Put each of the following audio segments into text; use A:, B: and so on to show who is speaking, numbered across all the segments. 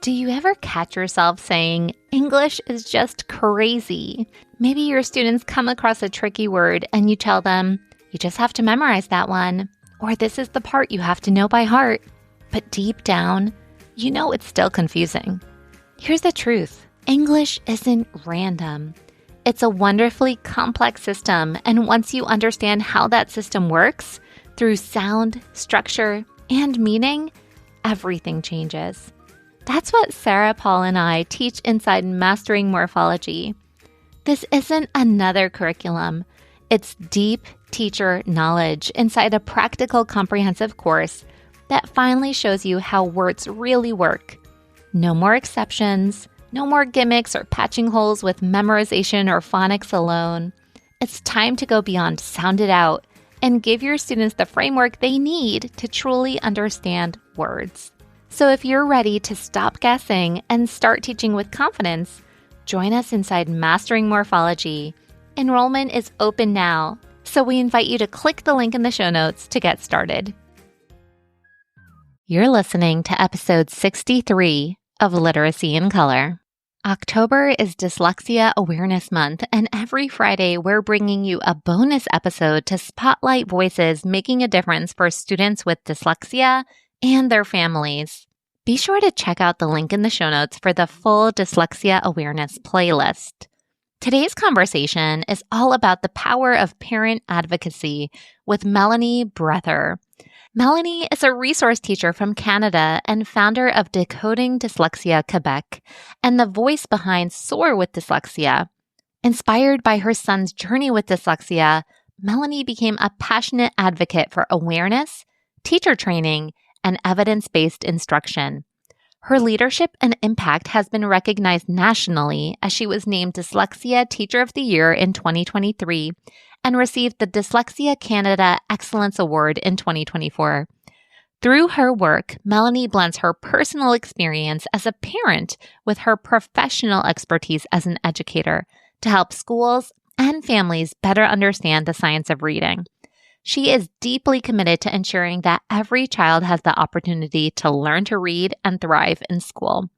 A: Do you ever catch yourself saying, English is just crazy? Maybe your students come across a tricky word and you tell them, you just have to memorize that one, or this is the part you have to know by heart. But deep down, you know it's still confusing. Here's the truth. English isn't random. It's a wonderfully complex system, and once you understand how that system works, through sound, structure, and meaning, everything changes. That's what Sarah, Paul, and I teach inside Mastering Morphology. This isn't another curriculum. It's deep teacher knowledge inside a practical, comprehensive course that finally shows you how words really work. No more exceptions, no more gimmicks or patching holes with memorization or phonics alone. It's time to go beyond sound it out and give your students the framework they need to truly understand words. So if you're ready to stop guessing and start teaching with confidence, join us inside Mastering Morphology. Enrollment is open now, so we invite you to click the link in the show notes to get started. You're listening to episode 63 of Literacy in Color. October is Dyslexia Awareness Month, and every Friday we're bringing you a bonus episode to spotlight voices making a difference for students with dyslexia and their families. Be sure to check out the link in the show notes for the full Dyslexia Awareness playlist. Today's conversation is all about the power of parent advocacy with Melanie Breather. Melanie is a resource teacher from Canada and founder of Decoding Dyslexia Quebec and the voice behind Soar with Dyslexia. Inspired by her son's journey with dyslexia, Melanie became a passionate advocate for awareness, teacher training, and evidence-based instruction. Her leadership and impact has been recognized nationally as she was named Dyslexia Teacher of the Year in 2023 and received the Dyslexia Canada Excellence Award in 2024. Through her work, Melanie blends her personal experience as a parent with her professional expertise as an educator to help schools and families better understand the science of reading. She is deeply committed to ensuring that every child has the opportunity to learn to read and thrive in school.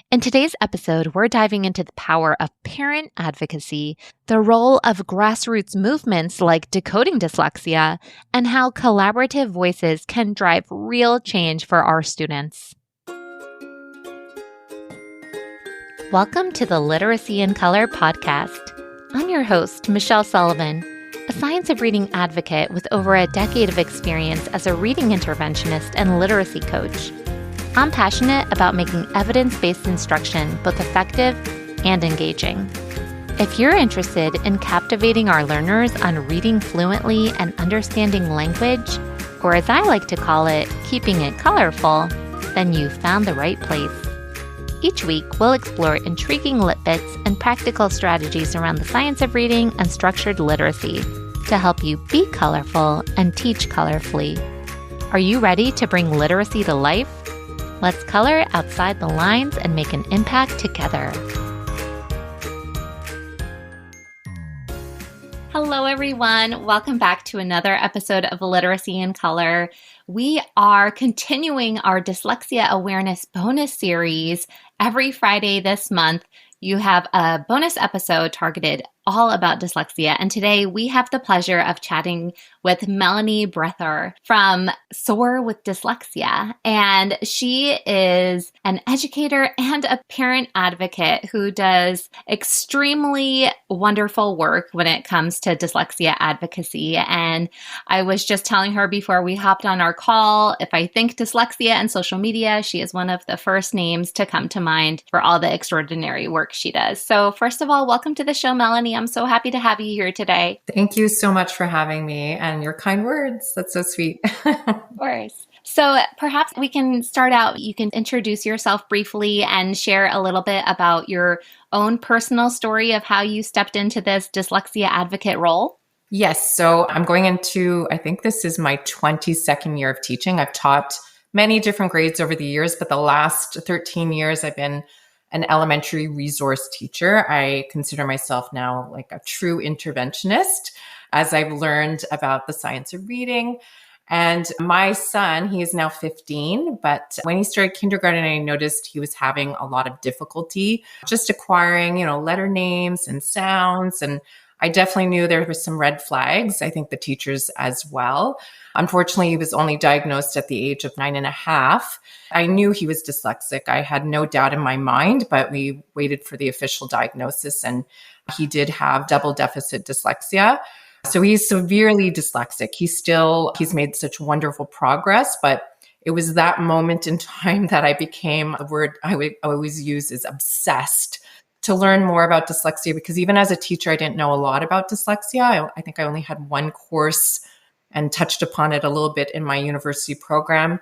A: In today's episode, we're diving into the power of parent advocacy, the role of grassroots movements like Decoding Dyslexia, and how collaborative voices can drive real change for our students. Welcome to the Literacy in Color podcast. I'm your host, Michelle Sullivan, a science of reading advocate with over a decade of experience as a reading interventionist and literacy coach. I'm passionate about making evidence-based instruction both effective and engaging. If you're interested in captivating our learners on reading fluently and understanding language, or as I like to call it, keeping it colorful, then you've found the right place. Each week, we'll explore intriguing lit bits and practical strategies around the science of reading and structured literacy to help you be colorful and teach colorfully. Are you ready to bring literacy to life? Let's color outside the lines and make an impact together. Hello, everyone. Welcome back to another episode of Literacy in Color. We are continuing our Dyslexia Awareness bonus series. Every Friday this month, you have a bonus episode targeted all about dyslexia. And today we have the pleasure of chatting with Melanie Breather from Soar with Dyslexia. And she is an educator and a parent advocate who does extremely wonderful work when it comes to dyslexia advocacy. And I was just telling her before we hopped on our call, if I think dyslexia and social media, she is one of the first names to come to mind for all the extraordinary work she does. So first of all, welcome to the show, Melanie. I'm so happy to have you here today.
B: Thank you so much for having me and your kind words. That's so sweet.
A: Of course. So perhaps we can start out, you can introduce yourself briefly and share a little bit about your own personal story of how you stepped into this dyslexia advocate role.
B: Yes. So I'm going into, I think this is my 22nd year of teaching. I've taught many different grades over the years, but the last 13 years I've been an elementary resource teacher. I consider myself now like a true interventionist as I've learned about the science of reading And my son, he is now 15, but when he started kindergarten, I noticed he was having a lot of difficulty just acquiring, letter names and sounds. And I definitely knew there were some red flags. I think the teachers as well. Unfortunately, he was only diagnosed at the age of 9.5. I knew he was dyslexic. I had no doubt in my mind, but we waited for the official diagnosis, and he did have double deficit dyslexia. So he's severely dyslexic. He's made such wonderful progress, but it was that moment in time that I became, the word I would always use is obsessed, to learn more about dyslexia, because even as a teacher, I didn't know a lot about dyslexia. I think I only had one course and touched upon it a little bit in my university program.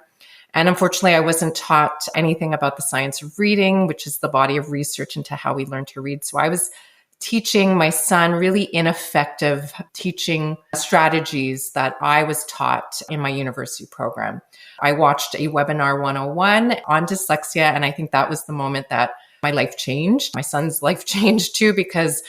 B: And unfortunately, I wasn't taught anything about the science of reading, which is the body of research into how we learn to read. So I was teaching my son really ineffective teaching strategies that I was taught in my university program. I watched a webinar 101 on dyslexia, and I think that was the moment that my life changed. My son's life changed too, because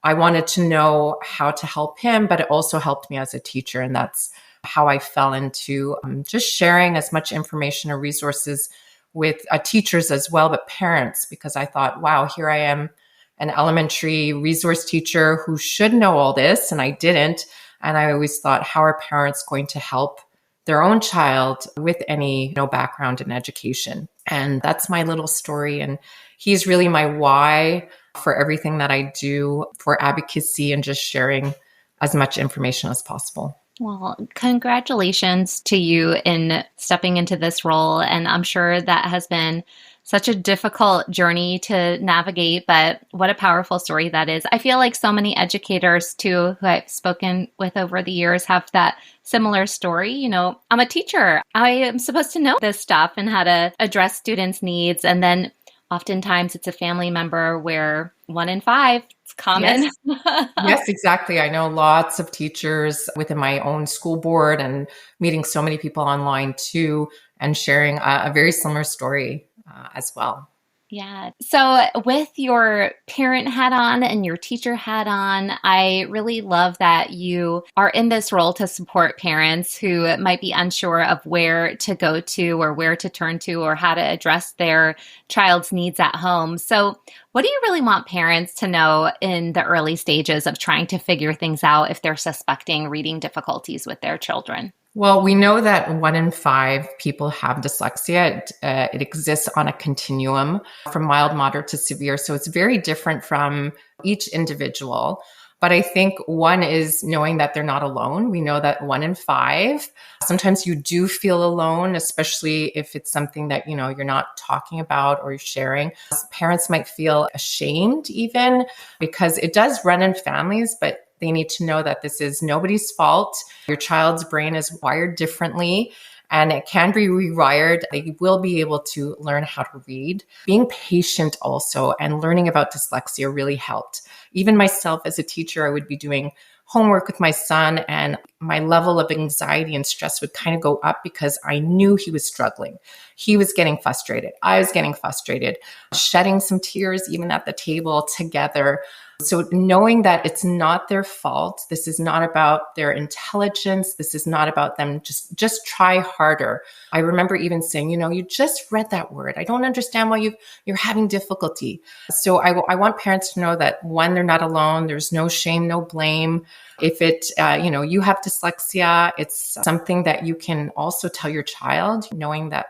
B: I wanted to know how to help him, but it also helped me as a teacher. And that's how I fell into just sharing as much information or resources with teachers as well, but parents, because I thought, wow, here I am, an elementary resource teacher who should know all this, and I didn't. And I always thought, how are parents going to help their own child with any background in education? And that's my little story. And he's really my why for everything that I do for advocacy and just sharing as much information as possible.
A: Well, congratulations to you in stepping into this role. And I'm sure that has been such a difficult journey to navigate, but what a powerful story that is. I feel like so many educators too, who I've spoken with over the years, have that similar story. I'm a teacher. I am supposed to know this stuff and how to address students' needs. And then oftentimes it's a family member where 1 in 5, it's common.
B: Yes. Yes, exactly. I know lots of teachers within my own school board and meeting so many people online too, and sharing a very similar story as well.
A: Yeah. So with your parent hat on and your teacher hat on, I really love that you are in this role to support parents who might be unsure of where to go to or where to turn to or how to address their child's needs at home. So what do you really want parents to know in the early stages of trying to figure things out if they're suspecting reading difficulties with their children?
B: Well, we know that 1 in 5 people have dyslexia. It exists on a continuum from mild, moderate to severe. So it's very different from each individual. But I think one is knowing that they're not alone. We know that 1 in 5, sometimes you do feel alone, especially if it's something that, you're not talking about or sharing. Parents might feel ashamed even, because it does run in families, but they need to know that this is nobody's fault. Your child's brain is wired differently, and it can be rewired. They will be able to learn how to read. Being patient also, and learning about dyslexia really helped. Even myself as a teacher, I would be doing homework with my son, and my level of anxiety and stress would kind of go up because I knew he was struggling. He was getting frustrated. I was getting frustrated, shedding some tears even at the table together. So knowing that it's not their fault, this is not about their intelligence, this is not about them, just try harder. I remember even saying, you just read that word. I don't understand why you're having difficulty. So I want parents to know that, one, they're not alone. There's no shame, no blame. If you have dyslexia, it's something that you can also tell your child, knowing that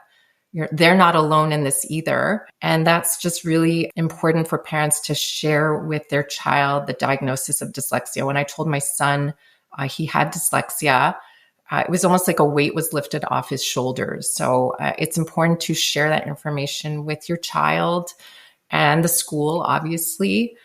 B: they're not alone in this either. And that's just really important for parents to share with their child the diagnosis of dyslexia. When I told my son he had dyslexia, it was almost like a weight was lifted off his shoulders. So it's important to share that information with your child and the school, obviously.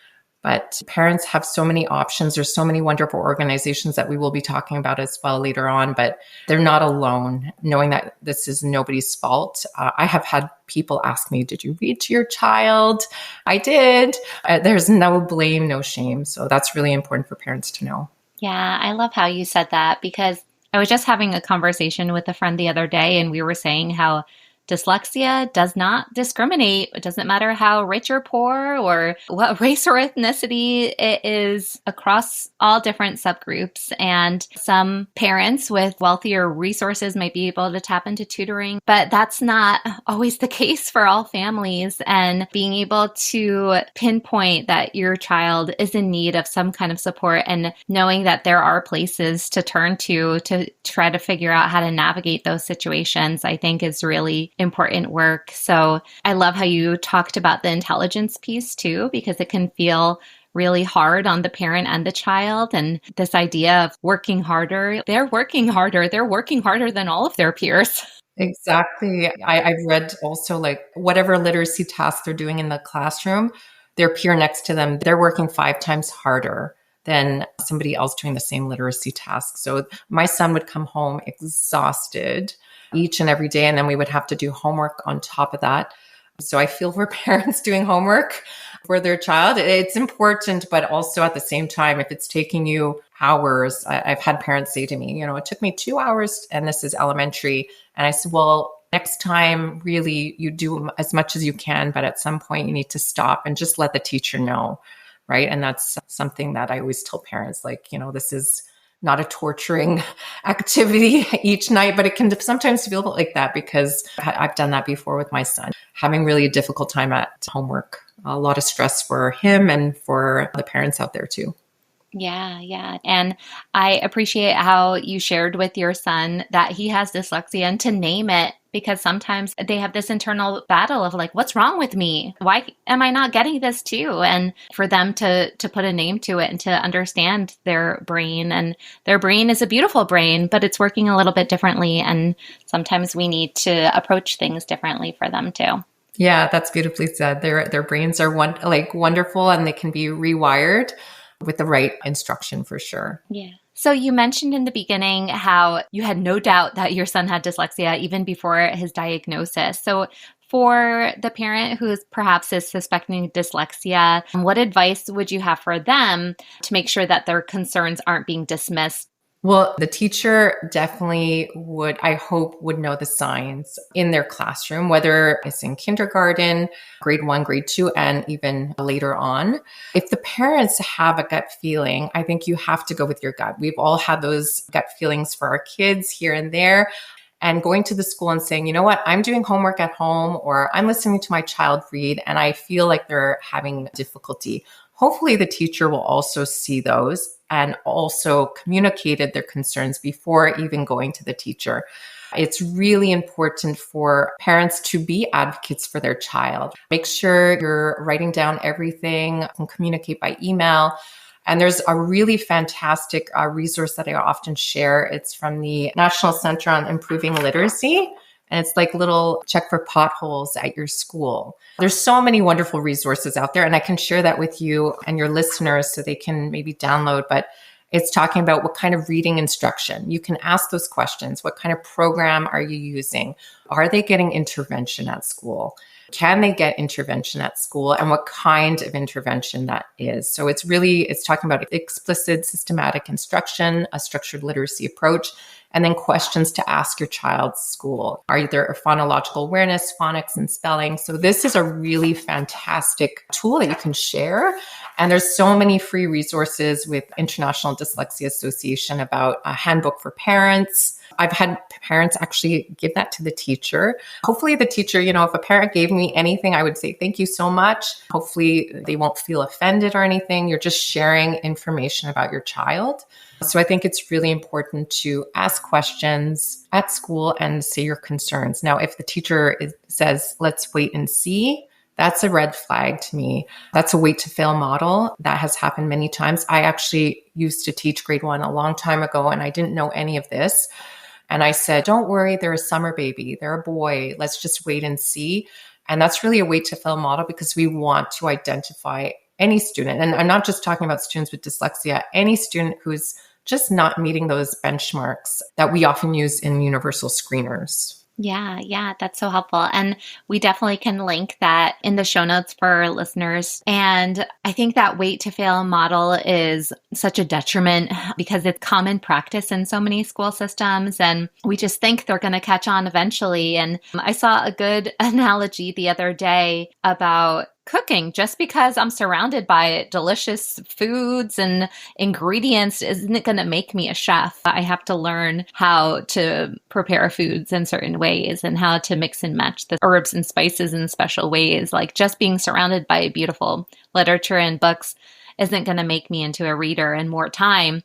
B: But parents have so many options. There's so many wonderful organizations that we will be talking about as well later on, but they're not alone, knowing that this is nobody's fault. I have had people ask me, did you read to your child? I did. There's no blame, no shame. So that's really important for parents to know.
A: Yeah, I love how you said that, because I was just having a conversation with a friend the other day, and we were saying how dyslexia does not discriminate. It doesn't matter how rich or poor or what race or ethnicity. It is across all different subgroups. And some parents with wealthier resources might be able to tap into tutoring, but that's not always the case for all families. And being able to pinpoint that your child is in need of some kind of support and knowing that there are places to turn to try to figure out how to navigate those situations, I think is really important work. So I love how you talked about the intelligence piece too, because it can feel really hard on the parent and the child. And this idea of working harder, they're working harder. They're working harder than all of their peers.
B: Exactly. I've read also like whatever literacy tasks they're doing in the classroom, their peer next to them, they're working 5 times harder than somebody else doing the same literacy task. So my son would come home exhausted each and every day, and then we would have to do homework on top of that. So I feel for parents doing homework for their child. It's important, but also at the same time, if it's taking you hours, I've had parents say to me, it took me 2 hours and this is elementary. And I said, well, next time, really, you do as much as you can, but at some point you need to stop and just let the teacher know, right? And that's something that I always tell parents, like, this is not a torturing activity each night, but it can sometimes feel like that because I've done that before with my son, having really a difficult time at homework, a lot of stress for him and for the parents out there too.
A: Yeah. And I appreciate how you shared with your son that he has dyslexia and to name it, because sometimes they have this internal battle of like, what's wrong with me? Why am I not getting this too? And for them to put a name to it and to understand their brain, and their brain is a beautiful brain, but it's working a little bit differently. And sometimes we need to approach things differently for them too.
B: Yeah, that's beautifully said. Their brains are wonderful, and they can be rewired with the right instruction for sure.
A: Yeah. So you mentioned in the beginning how you had no doubt that your son had dyslexia even before his diagnosis. So for the parent who perhaps is suspecting dyslexia, what advice would you have for them to make sure that their concerns aren't being dismissed?
B: Well, the teacher definitely would know the signs in their classroom, whether it's in kindergarten, grade 1, grade 2, and even later on. If the parents have a gut feeling, I think you have to go with your gut. We've all had those gut feelings for our kids here and there. And going to the school and saying, you know what, I'm doing homework at home, or I'm listening to my child read and I feel like they're having difficulty. Hopefully the teacher will also see those and also communicated their concerns before even going to the teacher. It's really important for parents to be advocates for their child. Make sure you're writing down everything, and communicate by email. And there's a really fantastic resource that I often share. It's from the National Center on Improving Literacy. And it's like little check for potholes at your school. There's so many wonderful resources out there, and I can share that with you and your listeners so they can maybe download. But it's talking about what kind of reading instruction. You can ask those questions. What kind of program are you using? Are they getting intervention at school? Can they get intervention at school, and what kind of intervention that is? So it's talking about explicit systematic instruction, a structured literacy approach, and then questions to ask your child's school. Are there phonological awareness, phonics and spelling? So this is a really fantastic tool that you can share. And there's so many free resources with International Dyslexia Association about a handbook for parents. I've had parents actually give that to the teacher. Hopefully the teacher, if a parent gave me anything, I would say, thank you so much. Hopefully they won't feel offended or anything. You're just sharing information about your child. So I think it's really important to ask questions at school and say your concerns. Now, if the teacher says, let's wait and see, that's a red flag to me. That's a wait to fail model. That has happened many times. I actually used to teach grade 1 a long time ago, and I didn't know any of this. And I said, don't worry, they're a summer baby. They're a boy. Let's just wait and see. And that's really a wait to fail model because we want to identify any student. And I'm not just talking about students with dyslexia, any student who's just not meeting those benchmarks that we often use in universal screeners.
A: Yeah, that's so helpful. And we definitely can link that in the show notes for our listeners. And I think that wait to fail model is such a detriment because it's common practice in so many school systems. And we just think they're going to catch on eventually. And I saw a good analogy the other day about cooking. Just because I'm surrounded by delicious foods and ingredients isn't going to make me a chef. I have to learn how to prepare foods in certain ways and how to mix and match the herbs and spices in special ways. Like just being surrounded by beautiful literature and books isn't going to make me into a reader, and more time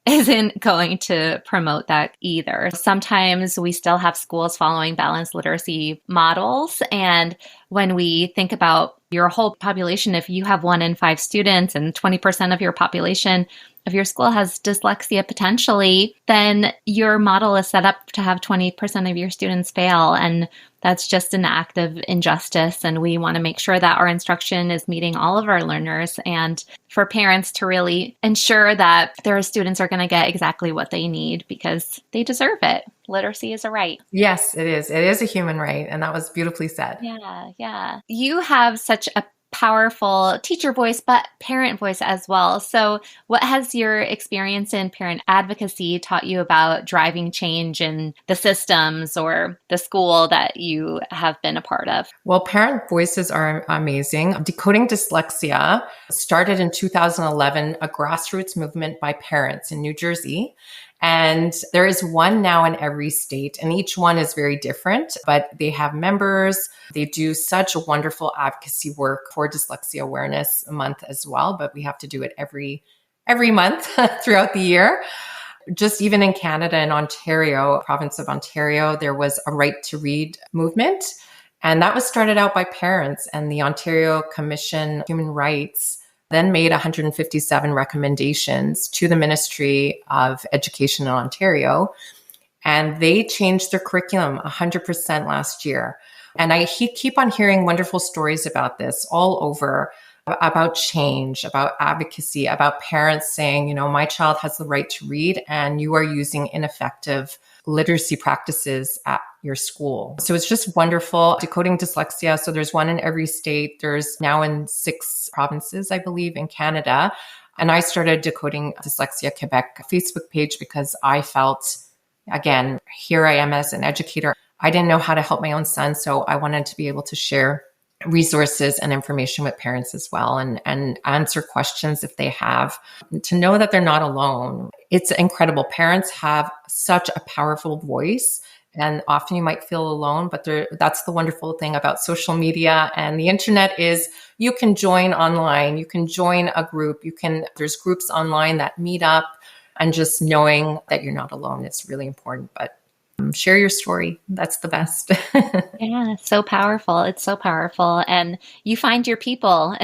A: isn't going to promote that either. Sometimes we still have schools following balanced literacy models. And when we think about your whole population, if you have 1 in 5 students and 20% of your population of your school has dyslexia potentially, then your model is set up to have 20% of your students fail. And that's just an act of injustice. And we want to make sure that our instruction is meeting all of our learners, and for parents to really ensure that their students are going to get exactly what they need because they deserve it. Literacy is a right.
B: Yes, it is. It is a human right. And that was beautifully said.
A: Yeah. You have such a powerful teacher voice, but parent voice as well. So what has your experience in parent advocacy taught you about driving change in the systems or the school that you have been a part of?
B: Well, parent voices are amazing. Decoding Dyslexia started in 2011, a grassroots movement by parents in New Jersey. And there is one now in every state, and each one is very different, but they have members. They do such wonderful advocacy work for Dyslexia Awareness Month as well, but we have to do it every month throughout the year. Just even in Canada and Ontario, province of Ontario, there was a right to read movement. And that was started out by parents, and the Ontario Commission on Human Rights then made 157 recommendations to the Ministry of Education in Ontario. And they changed their curriculum 100% last year. And I keep on hearing wonderful stories about this all over, about change, about advocacy, about parents saying, you know, my child has the right to read and you are using ineffective literacy practices at your school. So it's just wonderful. Decoding Dyslexia. So there's one in every state. There's now in 6 provinces, I believe, in Canada. And I started Decoding Dyslexia Quebec Facebook page because I felt, again, here I am as an educator. I didn't know how to help my own son. So I wanted to be able to share resources and information with parents as well, and answer questions if they have, to know that they're not alone. It's incredible. Parents have such a powerful voice, and often you might feel alone, but that's the wonderful thing about social media and the internet is you can join online, you can join a group, there's groups online that meet up, and just knowing that you're not alone is really important. But share your story. That's the best.
A: Yeah, so powerful. It's so powerful. And you find your people.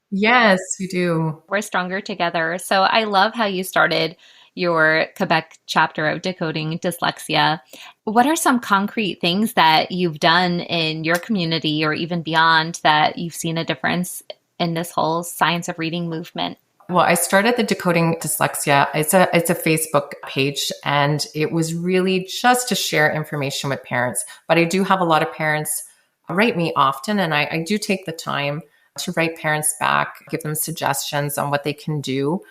B: Yes, you do.
A: We're stronger together. So I love how you started your Quebec chapter of Decoding Dyslexia. What are some concrete things that you've done in your community or even beyond that you've seen a difference in this whole science of reading movement?
B: Well, I started the Decoding Dyslexia. It's a Facebook page, and it was really just to share information with parents. But I do have a lot of parents write me often, and I do take the time to write parents back, give them suggestions on what they can do.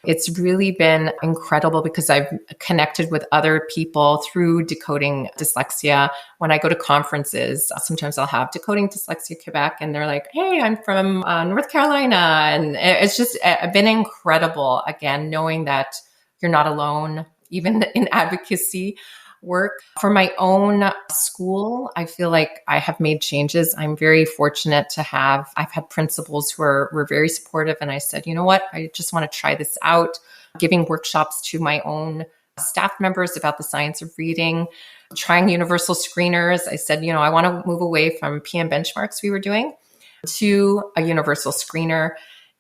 B: It's really been incredible because I've connected with other people through Decoding Dyslexia. When I go to conferences, sometimes I'll have Decoding Dyslexia Quebec, and they're like, hey, I'm from North Carolina. And it's just been incredible, again, knowing that you're not alone, even in advocacy work. For my own school, I feel like I have made changes. I'm very fortunate to I've had principals who were very supportive. And I said, you know what, I just want to try this out, giving workshops to my own staff members about the science of reading, trying universal screeners. I said, you know, I want to move away from PM benchmarks we were doing to a universal screener.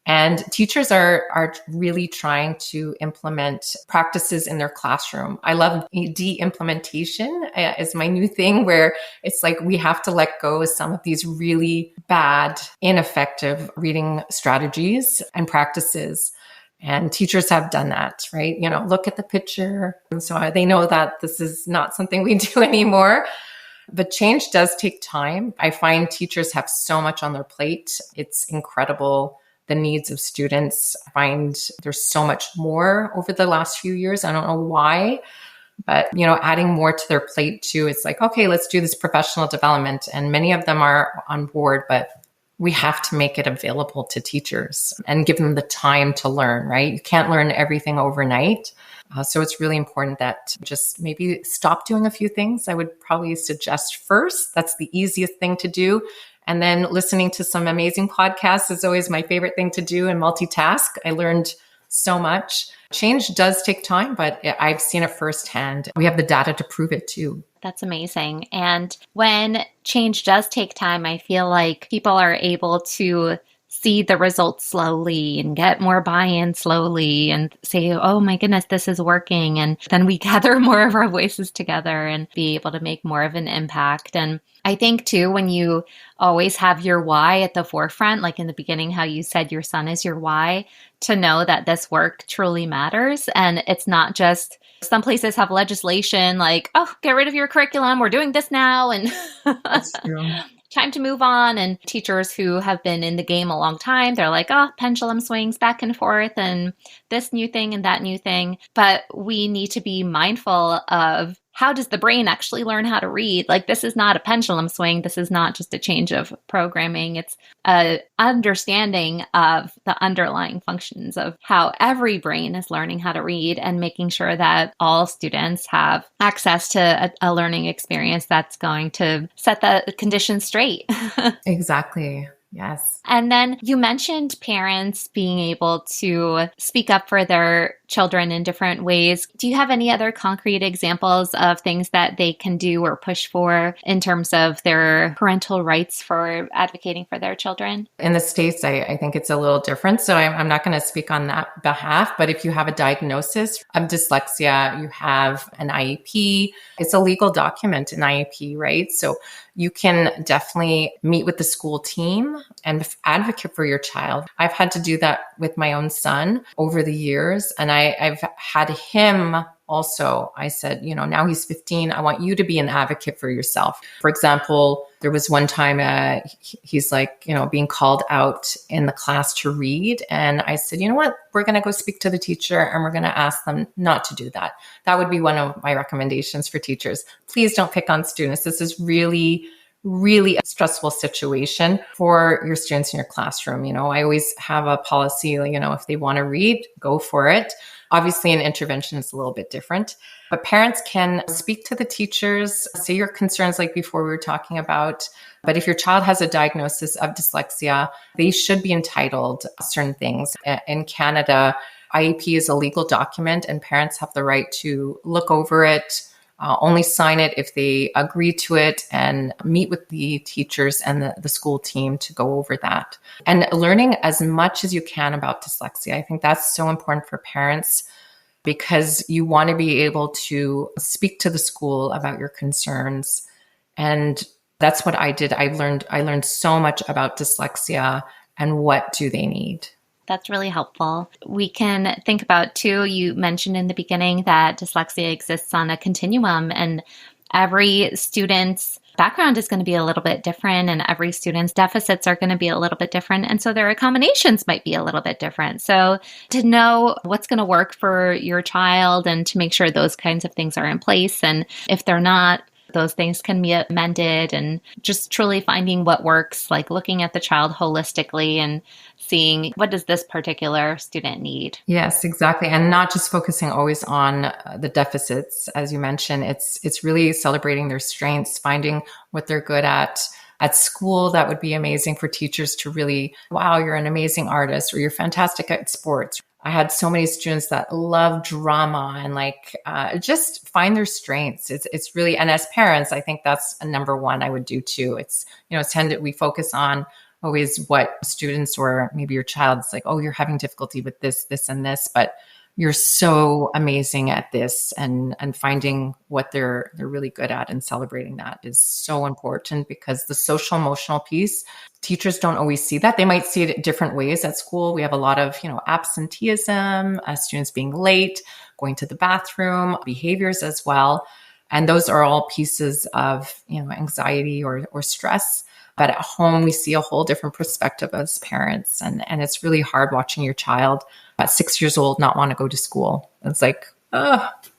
B: And teachers are really trying to implement practices in their classroom. I love de-implementation is my new thing, where it's like we have to let go of some of these really bad, ineffective reading strategies and practices. And teachers have done that, right? You know, look at the picture. And so they know that this is not something we do anymore. But change does take time. I find teachers have so much on their plate. It's incredible, the needs of students. I find there's so much more over the last few years. I don't know why, but adding more to their plate too. It's like, okay, let's do this professional development. And many of them are on board, but we have to make it available to teachers and give them the time to learn, right? You can't learn everything overnight. So it's really important that just maybe stop doing a few things. I would probably suggest first, that's the easiest thing to do. And then listening to some amazing podcasts is always my favorite thing to do and multitask. I learned so much. Change does take time, but I've seen it firsthand. We have the data to prove it too.
A: That's amazing. And when change does take time, I feel like people are able to see the results slowly and get more buy-in slowly and say, oh my goodness, this is working. And then we gather more of our voices together and be able to make more of an impact. And I think too, when you always have your why at the forefront, like in the beginning, how you said your son is your why, to know that this work truly matters. And it's not just, some places have legislation like, oh, get rid of your curriculum. We're doing this now. And
B: That's true.
A: Time to move on. And teachers who have been in the game a long time, they're like, oh, pendulum swings back and forth and this new thing and that new thing. But we need to be mindful of, how does the brain actually learn how to read? Like, this is not a pendulum swing. This is not just a change of programming. It's an understanding of the underlying functions of how every brain is learning how to read and making sure that all students have access to a learning experience that's going to set the conditions straight.
B: Exactly. Yes.
A: And then you mentioned parents being able to speak up for their children in different ways. Do you have any other concrete examples of things that they can do or push for in terms of their parental rights for advocating for their children?
B: In the States, I think it's a little different. So I'm not going to speak on that behalf, but if you have a diagnosis of dyslexia, you have an IEP, it's a legal document, an IEP, right? So you can definitely meet with the school team and advocate for your child. I've had to do that with my own son over the years. And I've had him also, I said, now he's 15. I want you to be an advocate for yourself. For example, there was one time he's like, being called out in the class to read. And I said, you know what, we're going to go speak to the teacher and we're going to ask them not to do that. That would be one of my recommendations for teachers. Please don't pick on students. This is really a stressful situation for your students in your classroom. I always have a policy, if they want to read, go for it. Obviously, an intervention is a little bit different, but parents can speak to the teachers, say your concerns like before we were talking about. But if your child has a diagnosis of dyslexia, they should be entitled to certain things. In Canada, IEP is a legal document and parents have the right to look over it, only sign it if they agree to it, and meet with the teachers and the school team to go over that. And learning as much as you can about dyslexia. I think that's so important for parents because you want to be able to speak to the school about your concerns. And that's what I did. I learned so much about dyslexia and what do they need.
A: That's really helpful. We can think about too, you mentioned in the beginning that dyslexia exists on a continuum and every student's background is going to be a little bit different and every student's deficits are going to be a little bit different. And so their accommodations might be a little bit different. So to know what's going to work for your child and to make sure those kinds of things are in place. And if they're not, those things can be amended, and just truly finding what works, like looking at the child holistically and seeing what does this particular student need.
B: Yes, exactly. And not just focusing always on the deficits, as you mentioned, it's really celebrating their strengths, finding what they're good at. At school, that would be amazing for teachers to really, wow, you're an amazing artist or you're fantastic at sports. I had so many students that love drama and just find their strengths. It's really, and as parents, I think that's a number one I would do too. It's, we focus on always what students or maybe your child's like, oh, you're having difficulty with this, and this, but you're so amazing at this, and finding what they're really good at and celebrating that is so important because the social emotional piece, teachers don't always see that. They might see it different ways at school. We have a lot of, absenteeism, students being late, going to the bathroom, behaviors as well. And those are all pieces of, anxiety or stress. But at home, we see a whole different perspective as parents. And it's really hard watching your child at 6 years old not want to go to school. It's like,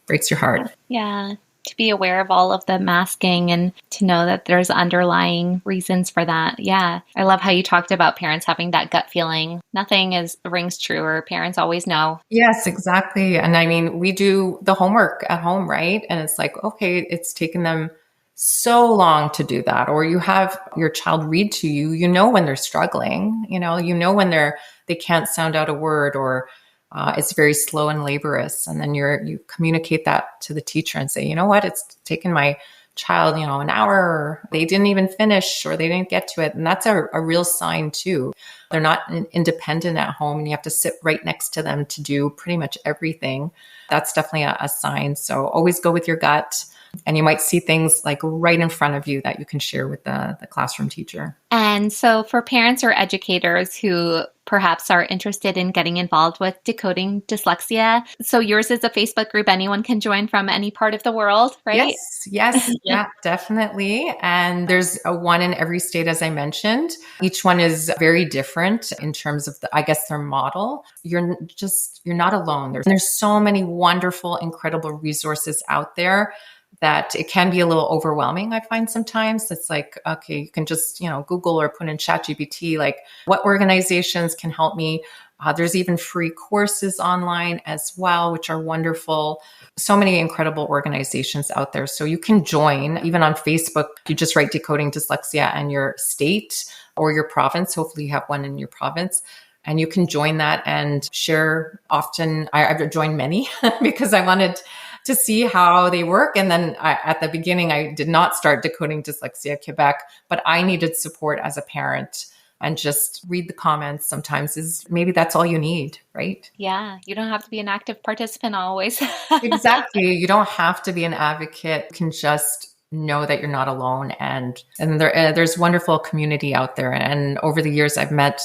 B: breaks your heart.
A: Yeah. To be aware of all of the masking and to know that there's underlying reasons for that. Yeah. I love how you talked about parents having that gut feeling. Nothing rings true, or parents always know.
B: Yes, exactly. And I mean, we do the homework at home, right? And it's like, okay, it's taken them so long to do that. Or you have your child read to you, when they're struggling, when they can't sound out a word, or it's very slow and laborious. And then you communicate that to the teacher and say, you know what, it's taken my child, an hour, or they didn't even finish, or they didn't get to it. And that's a real sign too. They're not independent at home, and you have to sit right next to them to do pretty much everything. That's definitely a sign. So always go with your gut. And you might see things like right in front of you that you can share with the classroom teacher.
A: And so for parents or educators who perhaps are interested in getting involved with Decoding Dyslexia, so yours is a Facebook group anyone can join from any part of the world, right?
B: Yes. Yeah, definitely. And there's one in every state, as I mentioned. Each one is very different in terms of their model. You're not alone. There's so many wonderful, incredible resources out there that it can be a little overwhelming. I find sometimes it's like, okay, you can just, Google or put in ChatGPT, like what organizations can help me. There's even free courses online as well, which are wonderful. So many incredible organizations out there. So you can join even on Facebook. You just write Decoding Dyslexia and your state or your province. Hopefully you have one in your province. And you can join that and share. Often I've joined many because I wanted to see how they work. And then at the beginning, I did not start Decoding Dyslexia Quebec, but I needed support as a parent, and just read the comments sometimes maybe that's all you need, right?
A: Yeah. You don't have to be an active participant always.
B: Exactly. You don't have to be an advocate. You can just know that you're not alone. And there's wonderful community out there. And over the years, I've met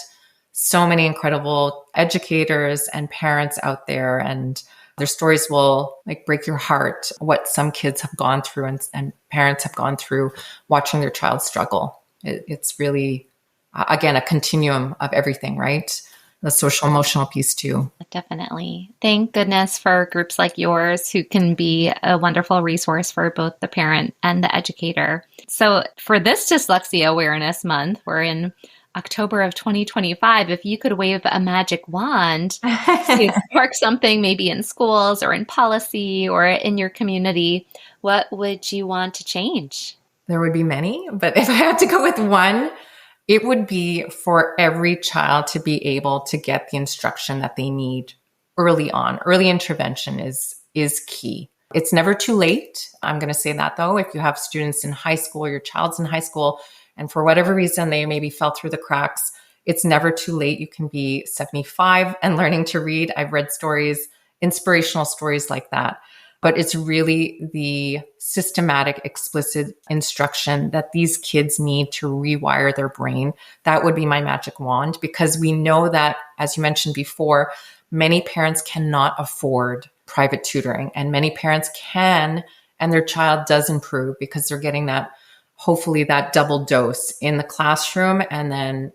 B: so many incredible educators and parents out there, and their stories will break your heart, what some kids have gone through and parents have gone through watching their child struggle. It's really, again, a continuum of everything, right? The social emotional piece too.
A: Definitely. Thank goodness for groups like yours who can be a wonderful resource for both the parent and the educator. So for this Dyslexia Awareness Month, we're in October of 2025, if you could wave a magic wand to spark something maybe in schools or in policy or in your community, what would you want to change?
B: There would be many, but if I had to go with one, it would be for every child to be able to get the instruction that they need early on. Early intervention is key. It's never too late. I'm going to say that though, if you have students in high school or your child's in high school, and for whatever reason, they maybe fell through the cracks, it's never too late. You can be 75 and learning to read. I've read stories, inspirational stories like that. But it's really the systematic, explicit instruction that these kids need to rewire their brain. That would be my magic wand, because we know that, as you mentioned before, many parents cannot afford private tutoring, and many parents can, and their child does improve because they're getting that, hopefully that double dose in the classroom, and then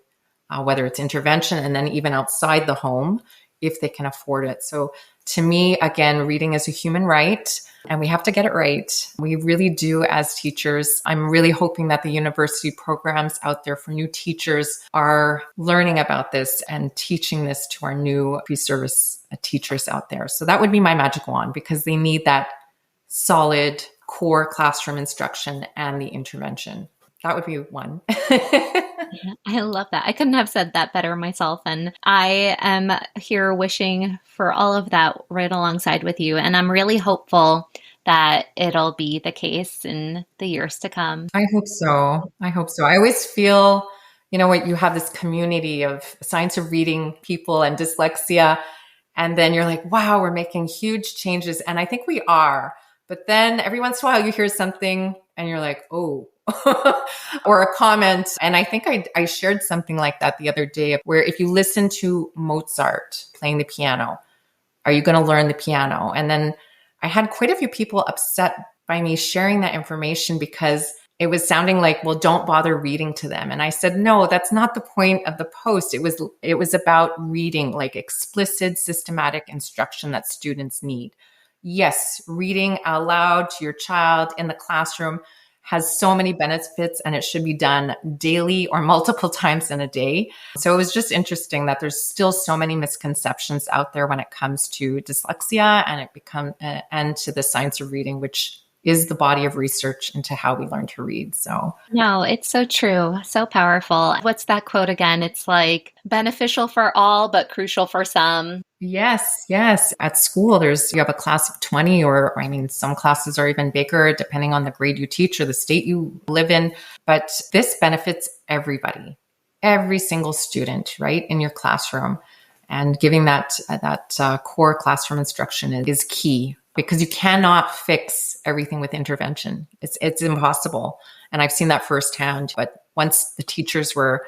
B: whether it's intervention, and then even outside the home if they can afford it. So to me, again, reading is a human right, and we have to get it right. We really do as teachers. I'm really hoping that the university programs out there for new teachers are learning about this and teaching this to our new pre-service teachers out there. So that would be my magic wand, because they need that solid core classroom instruction and the intervention. That would be one.
A: I love that. I couldn't have said that better myself. And I am here wishing for all of that right alongside with you. And I'm really hopeful that it'll be the case in the years to come.
B: I hope so. I always feel, what you have this community of science of reading people and dyslexia. And then you're like, wow, we're making huge changes. And I think we are. But then every once in a while you hear something and you're like, oh, or a comment. And I think I shared something like that the other day, where if you listen to Mozart playing the piano, are you going to learn the piano? And then I had quite a few people upset by me sharing that information because it was sounding like, well, don't bother reading to them. And I said, no, that's not the point of the post. It was about reading, like explicit, systematic instruction that students need. Yes, reading aloud to your child in the classroom has so many benefits, and it should be done daily or multiple times in a day. So it was just interesting that there's still so many misconceptions out there when it comes to dyslexia and to the science of reading, which is the body of research into how we learn to read. So
A: no, it's so true. So powerful. What's that quote again? It's like beneficial for all, but crucial for some.
B: yes, yes. At school, you have a class of 20, or I mean, some classes are even bigger depending on the grade you teach or the state you live in. But this benefits everybody, every single student, right, in your classroom. And giving that core classroom instruction is key, because you cannot fix everything with intervention. It's impossible. And I've seen that firsthand. But once the teachers were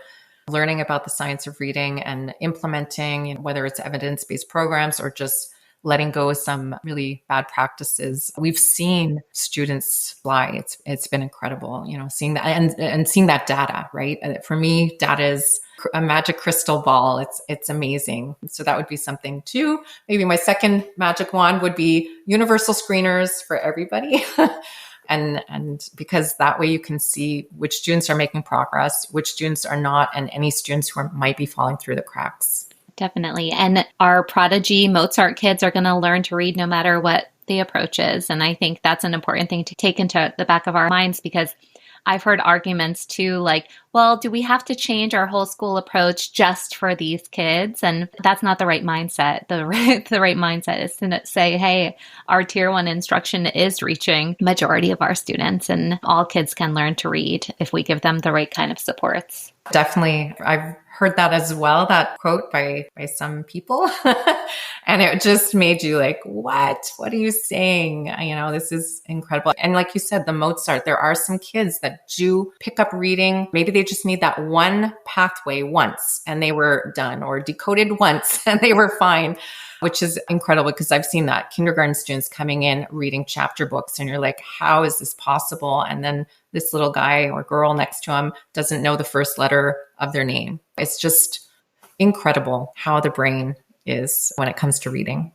B: learning about the science of reading and implementing, whether it's evidence-based programs or just letting go of some really bad practices, we've seen students fly. It's been incredible, seeing that and seeing that data, right? For me, data is a magic crystal ball. It's amazing. So that would be something too. Maybe my second magic wand would be universal screeners for everybody. And because that way you can see which students are making progress, which students are not, and any students who might be falling through the cracks.
A: Definitely. And our prodigy Mozart kids are going to learn to read no matter what the approach is. And I think that's an important thing to take into the back of our minds, because I've heard arguments too, like, well, do we have to change our whole school approach just for these kids? And that's not the right mindset. The right mindset is to say, hey, our tier 1 instruction is reaching majority of our students, and all kids can learn to read if we give them the right kind of supports.
B: Definitely. I've heard that as well, that quote by some people. And it just made you like, what are you saying? This is incredible. And like you said, the Mozart, there are some kids that do pick up reading. Maybe they just need that one pathway once and they were done, or decoded once and they were fine, which is incredible, because I've seen that kindergarten students coming in reading chapter books and you're like, how is this possible? And then this little guy or girl next to him doesn't know the first letter of their name. It's just incredible how the brain is when it comes to reading.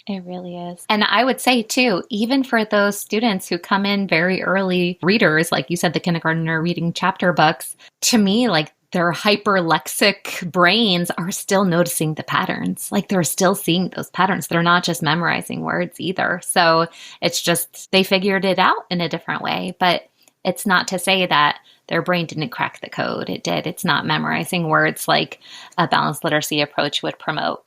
A: It really is. And I would say too, even for those students who come in very early readers, like you said, the kindergartner reading chapter books, to me, like their hyperlexic brains are still noticing the patterns. Like they're still seeing those patterns. They're not just memorizing words either. So it's just, they figured it out in a different way. But it's not to say that their brain didn't crack the code. It did. It's not memorizing words like a balanced literacy approach would promote.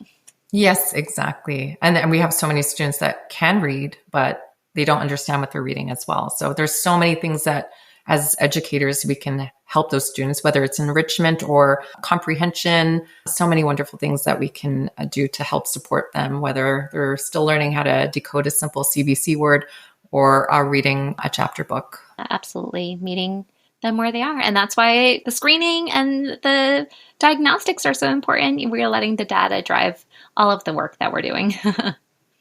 B: Yes, exactly. And we have so many students that can read, but they don't understand what they're reading as well. So there's so many things that as educators, we can help those students, whether it's enrichment or comprehension, so many wonderful things that we can do to help support them, whether they're still learning how to decode a simple CBC word or are reading a chapter book.
A: Absolutely. Meeting them where they are. And that's why the screening and the diagnostics are so important. We're letting the data drive all of the work that we're doing.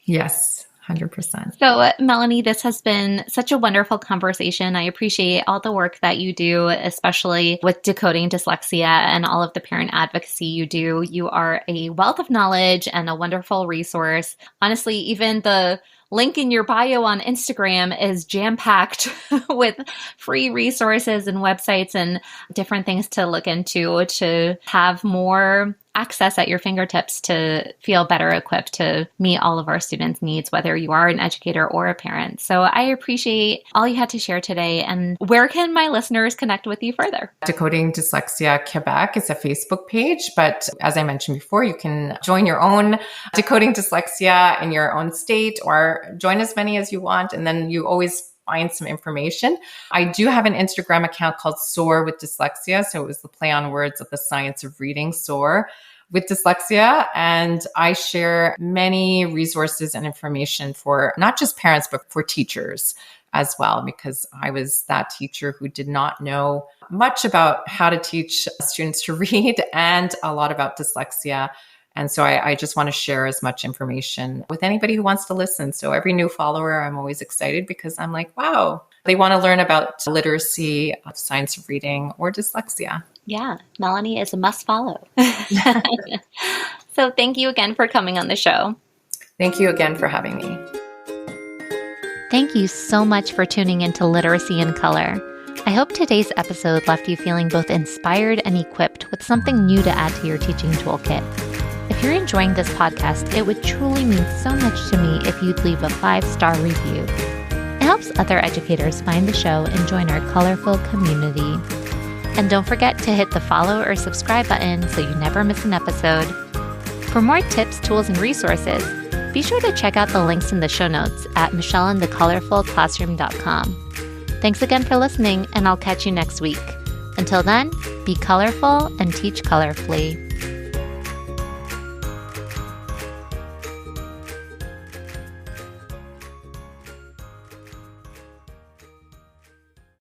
B: Yes, 100%.
A: So, Melanie, this has been such a wonderful conversation. I appreciate all the work that you do, especially with decoding dyslexia and all of the parent advocacy you do. You are a wealth of knowledge and a wonderful resource. Honestly, even the link in your bio on Instagram is jam-packed with free resources and websites and different things to look into to have more access at your fingertips to feel better equipped to meet all of our students' needs, whether you are an educator or a parent. So I appreciate all you had to share today. And where can my listeners connect with you further?
B: Decoding Dyslexia Quebec is a Facebook page, but as I mentioned before, you can join your own Decoding Dyslexia in your own state, or join as many as you want. And then you always find some information. I do have an Instagram account called Soar with Dyslexia. So it was the play on words of the science of reading, Soar with Dyslexia. And I share many resources and information for not just parents, but for teachers as well, because I was that teacher who did not know much about how to teach students to read and a lot about dyslexia. And so I just want to share as much information with anybody who wants to listen. So every new follower, I'm always excited because I'm like, wow, they want to learn about literacy, science of reading, or dyslexia.
A: Yeah, Melanie is a must follow. So thank you again for coming on the show.
B: Thank you again for having me.
A: Thank you so much for tuning into Literacy in Color. I hope today's episode left you feeling both inspired and equipped with something new to add to your teaching toolkit. If you're enjoying this podcast, it would truly mean so much to me if you'd leave a 5-star review. It helps other educators find the show and join our colorful community. And don't forget to hit the follow or subscribe button so you never miss an episode. For more tips, tools, and resources, be sure to check out the links in the show notes at michelleandthecolorfulclassroom.com. Thanks again for listening, and I'll catch you next week. Until then, be colorful and teach colorfully.